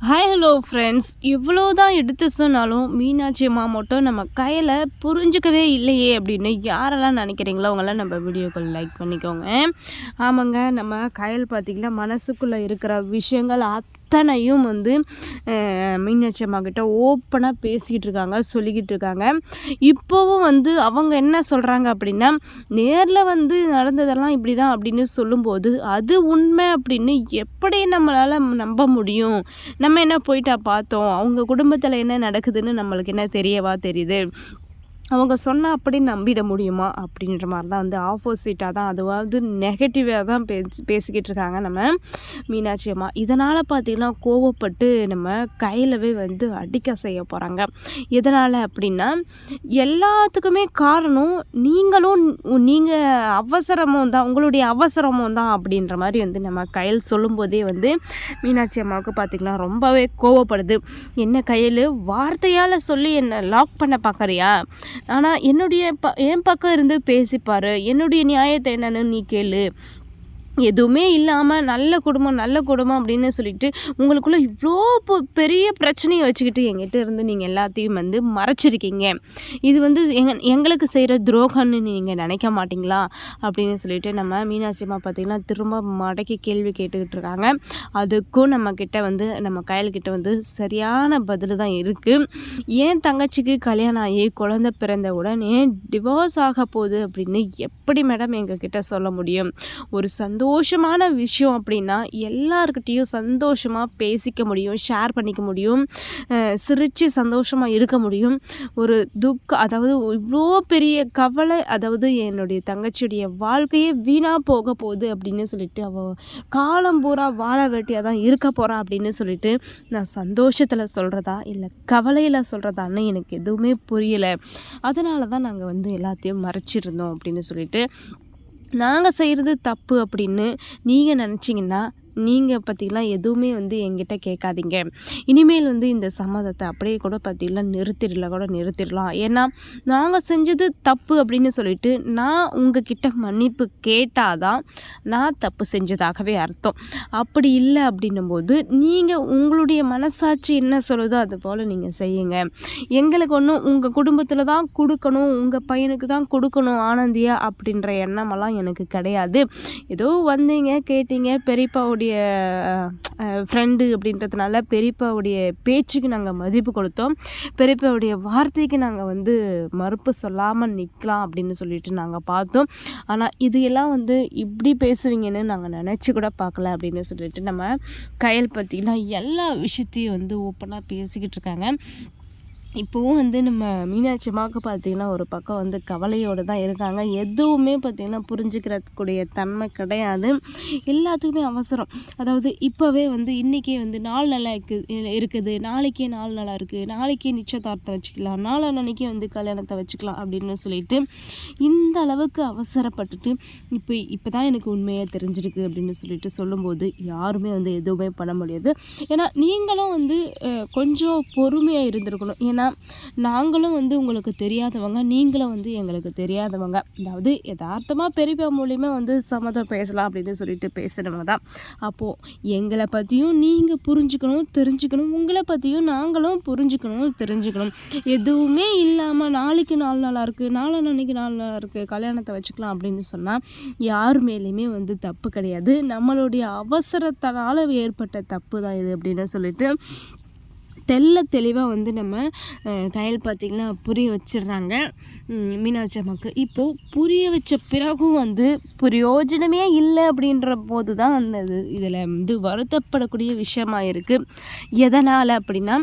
Hi hello friends, இவ்வளோ தான் எடுத்து சொன்னாலும் மீனாட்சி அம்மா மட்டும் நம்ம கையில் புரிஞ்சுக்கவே இல்லையே அப்படின்னு யாரெல்லாம் நினைக்கிறீங்களோ அவங்களாம் நம்ம வீடியோக்கள் லைக் பண்ணிக்கோங்க. ஆமாங்க, நம்ம கையில் பார்த்திங்கன்னா மனசுக்குள்ளே இருக்கிற விஷயங்கள் அத்தனையும் மீனாட்சி அம்மா கிட்ட ஓப்பனாக பேசிக்கிட்டு இருக்காங்க, சொல்லிக்கிட்டு இருக்காங்க. இப்போவும் அவங்க என்ன சொல்கிறாங்க அப்படின்னா, நேரில் நடந்ததெல்லாம் இப்படி தான் அப்படின்னு சொல்லும்போது அது உண்மை அப்படின்னு எப்படி நம்மளால் நம்ப முடியும்? நம்ம என்ன போயிட்டா பார்த்தோம், அவங்க குடும்பத்தில் என்ன நடக்குதுன்னு நம்மளுக்கு என்ன தெரியவா தெரியுது? அவங்க சொன்னால் அப்படி நம்பிட முடியுமா அப்படின்ற மாதிரி தான் ஆப்போசிட்டாக தான், அதுவாவது நெகட்டிவாக தான் பேசிக்கிட்டு இருக்காங்க நம்ம மீனாட்சி அம்மா. இதனால் பார்த்திங்கன்னா கோவப்பட்டு நம்ம கையிலவே அடிக்க செய்ய போகிறாங்க. எதனால் அப்படின்னா, எல்லாத்துக்குமே காரணம் நீங்கள் அவசரமும் தான், உங்களுடைய அவசரமும் தான் அப்படின்ற மாதிரி நம்ம கையில் சொல்லும்போதே மீனாட்சி அம்மாவுக்கு பார்த்திங்கன்னா ரொம்பவே கோவப்படுது. என்ன கையில் வார்த்தையால் சொல்லி என்னை லாக் பண்ண பார்க்குறியா? ஆனால் என் பக்கம் இருந்து பேசிப்பார், என்னுடைய நியாயத்தை என்னன்னு நீ கேளு. எதுவுமே இல்லாமல் நல்ல குடும்பம் அப்படின்னு சொல்லிட்டு உங்களுக்குள்ளே இவ்வளோ பெரிய பிரச்சனையை வச்சுக்கிட்டு எங்கிட்ட இருந்து நீங்கள் எல்லாத்தையும் மறைச்சிருக்கீங்க. இது எங்களுக்கு செய்கிற துரோகம்னு நீங்கள் நினைக்க மாட்டிங்களா அப்படின்னு சொல்லிட்டு நம்ம மீனாட்சி அம்மா பார்த்திங்கன்னா திரும்ப மடக்கி கேள்வி கேட்டுக்கிட்டு இருக்காங்க. அதுக்கும் நம்ம கையல்கிட்ட சரியான பதில் தான் இருக்குது. ஏன் தங்கச்சிக்கு கல்யாணம் ஆகி குழந்தை பிறந்த உடனே டிவோர்ஸ் ஆக போகுது அப்படின்னு எப்படி மேடம் எங்ககிட்ட சொல்ல முடியும்? ஒரு சந்தோஷமான விஷயம் அப்படின்னா எல்லாருக்கிட்டேயும் சந்தோஷமாக பேசிக்க முடியும், ஷேர் பண்ணிக்க முடியும், சிரித்து சந்தோஷமாக இருக்க முடியும். ஒரு அதாவது இவ்வளோ பெரிய கவலை, அதாவது என்னுடைய தங்கச்சியுடைய வாழ்க்கையே வீணாக போக போகுது அப்படின்னு சொல்லிட்டு அவள் காலம் பூரா வாழ வேட்டியாக தான் இருக்க போகிறா அப்படின்னு சொல்லிட்டு நான் சந்தோஷத்தில் சொல்கிறதா இல்லை கவலையில் சொல்கிறதான்னு எனக்கு எதுவுமே புரியலை. அதனால தான் நாங்கள் எல்லாத்தையும் மறைச்சிருந்தோம் அப்படின்னு சொல்லிட்டு, நாங்கள் செய்கிறது தப்பு அப்படின்னு நீங்கள் நினச்சிங்கன்னா நீங்கள் பற்றிலாம் எதுவுமே என்கிட்ட கேட்காதீங்க. இனிமேல் இந்த சம்மதத்தை அப்படியே கூட நிறுத்திடலாம். ஏன்னா நாங்கள் செஞ்சது தப்பு அப்படின்னு சொல்லிட்டு நான் உங்ககிட்ட மன்னிப்பு கேட்டால் தான் நான் தப்பு செஞ்சதாகவே அர்த்தம். அப்படி இல்லை அப்படின்னும்போது நீங்கள் உங்களுடைய மனசாட்சி என்ன சொல்லுதோ அது போல் நீங்கள் செய்யுங்க. எங்களுக்கு ஒன்றும் உங்கள் குடும்பத்தில் தான் கொடுக்கணும், உங்கள் பையனுக்கு தான் கொடுக்கணும் ஆனந்தியா அப்படின்ற எண்ணமெல்லாம் எனக்கு கிடையாது. ஏதோ வந்தீங்க கேட்டீங்க, பெரியப்பாவுடைய ஃப்ரெண்டு அப்படின்றதுனால பெரியப்பாவுடைய பேச்சுக்கு நாங்கள் மதிப்பு கொடுத்தோம், பெரியப்பாவுடைய வார்த்தைக்கு நாங்கள் மறுப்பு சொல்லாமல் நிற்கலாம் அப்படின்னு சொல்லிட்டு நாங்கள் பார்த்தோம். ஆனால் இது எல்லாம் இப்படி பேசுவீங்கன்னு நாங்கள் நினச்சி கூட பார்க்கல அப்படின்னு சொல்லிட்டு நம்ம கையல் பற்றினா எல்லா விஷயத்தையும் ஓப்பனாக பேசிக்கிட்டு இருக்காங்க. இப்போவும் நம்ம மீனாட்சி அம்மாவுக்கு பார்த்திங்கன்னா ஒரு பக்கம் கவலையோடு தான் இருக்காங்க. எதுவுமே பார்த்திங்கன்னா புரிஞ்சுக்கிறக்கூடிய தன்மை கிடையாது. எல்லாத்துக்குமே அவசரம். அதாவது இப்போவே இன்றைக்கே நாள் நல்லா இருக்குது, நாளைக்கே நாள் நல்லா இருக்குது, நாளைக்கே நிச்சயதார்த்தம் வச்சுக்கலாம், நாளன்னைக்கே கல்யாணத்தை வச்சுக்கலாம் அப்படின்னு சொல்லிட்டு இந்த அளவுக்கு அவசரப்பட்டுட்டு இப்போ தான் எனக்கு உண்மையாக தெரிஞ்சிருக்கு அப்படின்னு சொல்லிட்டு சொல்லும்போது யாருமே எதுவுமே பண்ண முடியாது. ஏன்னா நீங்களும் கொஞ்சம் பொறுமையாக இருந்திருக்கணும். ஏன்னா நாங்களும் உங்களுக்கு தெரியாதவங்க, நீங்களும் எங்களுக்கு தெரியாதவங்க. அதாவது யதார்த்தமாக பெரியப்பா மூலியமாக சம்மதம் பேசலாம் அப்படின்னு சொல்லிட்டு பேசுகிறவங்க தான். அப்போது எங்களை பற்றியும் நீங்கள் புரிஞ்சுக்கணும், தெரிஞ்சுக்கணும், உங்களை பற்றியும் நாங்களும் புரிஞ்சுக்கணும், தெரிஞ்சுக்கணும். எதுவுமே இல்லாமல் நாளைக்கு நாள் நல்லா இருக்குது, நாளன்னைக்கு நாள் நல்லா இருக்குது, கல்யாணத்தை வச்சுக்கலாம் அப்படின்னு சொன்னால் யார் மேலேயுமே தப்பு கிடையாது. நம்மளுடைய அவசரத்தினால ஏற்பட்ட தப்பு தான் இது அப்படின்னு சொல்லிட்டு தெளிவாக நம்ம கையில் பார்த்திங்கன்னா புரிய வச்சிடுறாங்க மீனாட்சி அம்மாவுக்கு. இப்போது புரிய வச்ச பிறகும் பிரயோஜனமே இல்லை அப்படின்ற போது தான் இதில் வருத்தப்படக்கூடிய விஷயமா இருக்குது. எதனால் அப்படின்னா,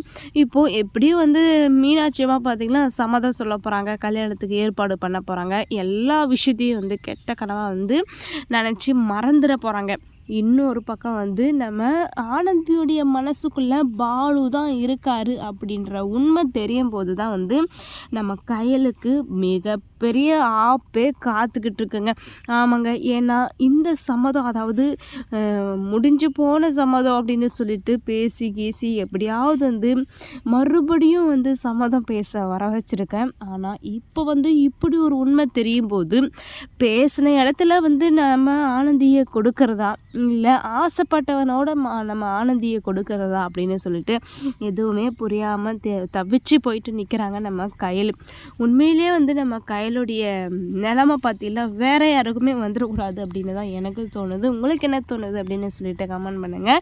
இப்போது எப்படியும் மீனாட்சி அம்மா பார்த்திங்கன்னா சம்மதம் சொல்ல போகிறாங்க, கல்யாணத்துக்கு ஏற்பாடு பண்ண போகிறாங்க, எல்லா விஷயத்தையும் கெட்ட கனவாக நினச்சி மறந்துட போகிறாங்க. இன்னொரு பக்கம் நம்ம ஆனந்தியுடைய மனசுக்குள்ளே பாலு தான் இருக்காரு அப்படின்ற உண்மை தெரியும் போது தான் நம்ம கையலுக்கு மிகப்பெரிய பெரிய ஆப்பே காத்துக்கிட்டு இருக்குங்க. ஆமாங்க. ஏன்னா இந்த சம்மதம் அதாவது முடிஞ்சு போன சம்மதம் அப்படின்னு சொல்லிட்டு பேசி கீசி எப்படியாவது வந்து மறுபடியும் வந்து சம்மதம் பேச வர வச்சுருக்கேன். ஆனால் இப்போ வந்து இப்படி ஒரு உண்மை தெரியும் போது பேசின இடத்துல வந்து நம்ம ஆனந்தியை கொடுக்கறதா இல்லை ஆசைப்பட்டவனோட நம்ம ஆனந்தியை கொடுக்கறதா அப்படின்னு சொல்லிட்டு எதுவுமே புரியாமல் தவிச்சு போயிட்டு நிற்கிறாங்க நம்ம கயல். உண்மையிலே வந்து நம்ம கயலுடைய நிலமை பார்த்தீங்கன்னா வேற யாருக்குமே வந்துடக்கூடாது அப்படின்னு தான் எனக்கு தோணுது. உங்களுக்கு என்ன தோணுது அப்படின்னு சொல்லிட்டு கமெண்ட் பண்ணுங்கள்.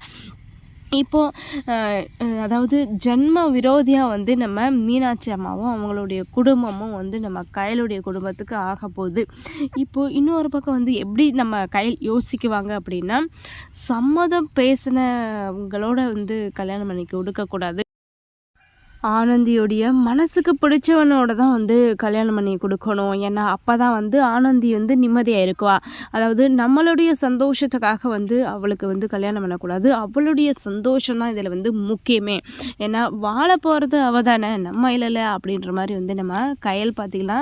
இப்போது அதாவது ஜென்ம விரோதியாக வந்து நம்ம மீனாட்சி அம்மாவும் அவங்களுடைய குடும்பமும் வந்து நம்ம கயலுடைய குடும்பத்துக்கு ஆக போகுது. இப்போது இன்னொரு பக்கம் வந்து எப்படி நம்ம கயல் யோசிக்குவாங்க அப்படின்னா, சம்மதம் பேசினவங்களோட வந்து கல்யாணம் பண்ணி கொடுக்கக்கூடாது, ஆனந்தியோடைய மனசுக்கு பிடிச்சவனோட தான் வந்து கல்யாணம் பண்ணி கொடுக்கணும். ஏன்னா அப்போ தான் வந்து ஆனந்தி வந்து நிம்மதியாக இருக்குவா. அதாவது நம்மளுடைய சந்தோஷத்துக்காக வந்து அவளுக்கு வந்து கல்யாணம் பண்ணக்கூடாது, அவளுடைய சந்தோஷம் தான் இதில் வந்து முக்கியமே. ஏன்னா வாழ போகிறது அவள் தானே, நம்ம இல்லைல்ல அப்படின்ற மாதிரி வந்து நம்ம கயல் பார்த்திங்கன்னா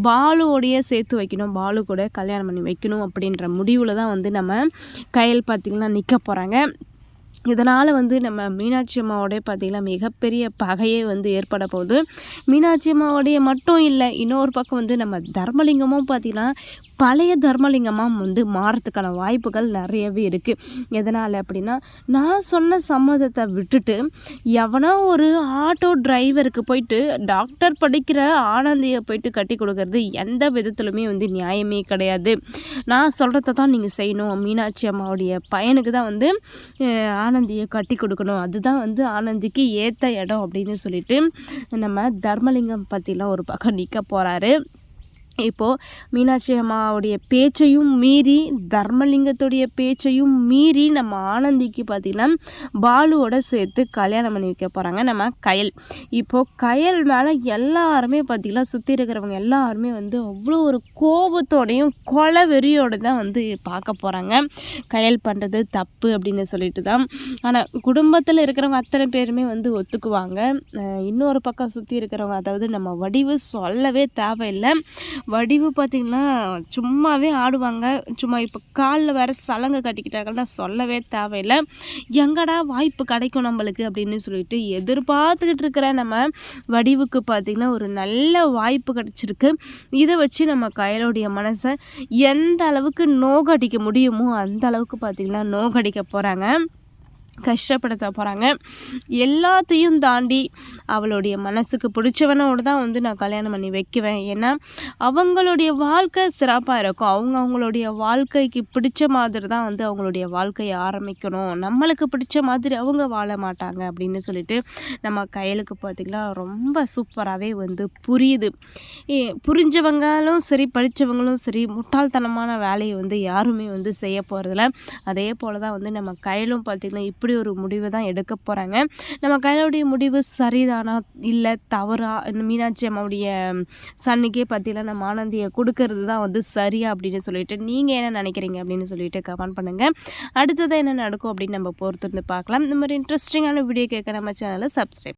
பாலுவோடைய சேர்த்து வைக்கணும், பாலு கூட கல்யாணம் பண்ணி வைக்கணும் அப்படின்ற முடிவில் தான் வந்து நம்ம கயல் பார்த்திங்கன்னா நிற்க போகிறாங்க. இதனால் வந்து நம்ம மீனாட்சி அம்மாவோடைய பார்த்திங்கன்னா மிகப்பெரிய பகையே வந்து ஏற்பட போகுது. மீனாட்சி அம்மாவோடைய மட்டும் இல்லை, இன்னொரு பக்கம் வந்து நம்ம தர்மலிங்கமும் பார்த்திங்கன்னா பழைய தர்மலிங்கமாக வந்து மாறத்துக்கான வாய்ப்புகள் நிறையவே இருக்குது. எதனால் அப்படின்னா, நான் சொன்ன சம்மதத்தை விட்டுட்டு எவனோ ஒரு ஆட்டோ டிரைவருக்கு போயிட்டு டாக்டர் படிக்கிற ஆனந்தியை போயிட்டு கட்டி கொடுக்கறது எந்த விதத்துலையுமே வந்து நியாயமே கிடையாது. நான் சொல்கிறத தான் நீங்கள் செய்யணும். மீனாட்சி அம்மாவுடைய பையனுக்கு தான் வந்து ஆனந்தியை கட்டி கொடுக்கணும், அதுதான் வந்து ஆனந்திக்கு ஏற்ற இடம் அப்படின்னு சொல்லிட்டு நம்ம தர்மலிங்கம் பற்றிலாம் ஒரு பக்கம் நிற்க போகிறாரு. இப்போது மீனாட்சி அம்மாவுடைய பேச்சையும் மீறி தர்மலிங்கத்துடைய பேச்சையும் மீறி நம்ம ஆனந்திக்கு பார்த்திங்கன்னா பாலுவோட சேர்த்து கல்யாணம் பண்ணி வைக்க போகிறாங்க நம்ம கயல். இப்போது கயல் மேலே எல்லாருமே பார்த்திங்கன்னா சுற்றி இருக்கிறவங்க எல்லாருமே வந்து அவ்வளோ ஒரு கோபத்தோடையும் கொலை வெறியோடு தான் வந்து பார்க்க போகிறாங்க. கயல் பண்ணுறது தப்பு அப்படின்னு சொல்லிட்டு தான். ஆனால் குடும்பத்தில் இருக்கிறவங்க அத்தனை பேருமே வந்து ஒத்துக்குவாங்க. இன்னொரு பக்கம் சுற்றி இருக்கிறவங்க அதாவது நம்ம வடிவு சொல்லவே தேவையில்லை. வடிவு பார்த்திங்கன்னா சும்மாவே ஆடுவாங்க. சும்மா இப்போ காலில் வேறு சலங்கை கட்டிக்கிட்டாங்கன்னா சொல்லவே தேவையில்லை. எங்கடா வாய்ப்பு கிடைக்கும் நம்மளுக்கு அப்படின்னு சொல்லிட்டு எதிர்பார்த்துக்கிட்டு இருக்கிற நம்ம வடிவுக்கு பார்த்திங்கன்னா ஒரு நல்ல வாய்ப்பு கிடச்சிருக்கு. இதை வச்சு நம்ம கயலுடைய மனசை எந்த அளவுக்கு நோகடிக்க முடியுமோ அந்த அளவுக்கு பார்த்திங்கன்னா நோகடிக்க போகிறாங்க, கஷ்டப்படுத்த போகிறாங்க. எல்லாத்தையும் தாண்டி அவளுடைய மனசுக்கு பிடிச்சவனோடு தான் வந்து நான் கல்யாணம் பண்ணி வைக்குவேன். ஏன்னா அவங்களுடைய வாழ்க்கை சிறப்பாக இருக்கும். அவங்களுடைய வாழ்க்கைக்கு பிடிச்ச மாதிரி தான் வந்து அவங்களுடைய வாழ்க்கையை ஆரம்பிக்கணும், நம்மளுக்கு பிடிச்ச மாதிரி அவங்க வாழ மாட்டாங்க அப்படின்னு சொல்லிட்டு நம்ம கயலுக்கு பார்த்திங்கன்னா ரொம்ப சூப்பராகவே வந்து புரியுது. புரிஞ்சவங்களும் சரி படித்தவங்களும் சரி முட்டாள்தனமான வேலையை வந்து யாருமே வந்து செய்ய போகிறதில்ல. அதே போல் தான் வந்து நம்ம கயலும் பார்த்திங்கன்னா இப்படி ஒரு முடிவை தான் எடுக்க போகிறாங்க. நம்ம கையிலுடைய முடிவு சரிதானா இல்லை தவறா, இந்த மீனாட்சி அம்மாவுடைய சன்னுக்கே பார்த்தீங்கன்னா நம்ம ஆனந்தியை கொடுக்கறது தான் வந்து சரியா அப்படின்னு சொல்லிட்டு நீங்கள் என்ன நினைக்கிறீங்க அப்படின்னு சொல்லிட்டு கமெண்ட் பண்ணுங்கள். அடுத்ததாக என்ன நடக்கும் அப்படின்னு நம்ம பொறுத்து வந்து பார்க்கலாம். இந்த மாதிரி இன்ட்ரெஸ்டிங்கான வீடியோ கேட்க நம்ம சேனலை சப்ஸ்கிரைப்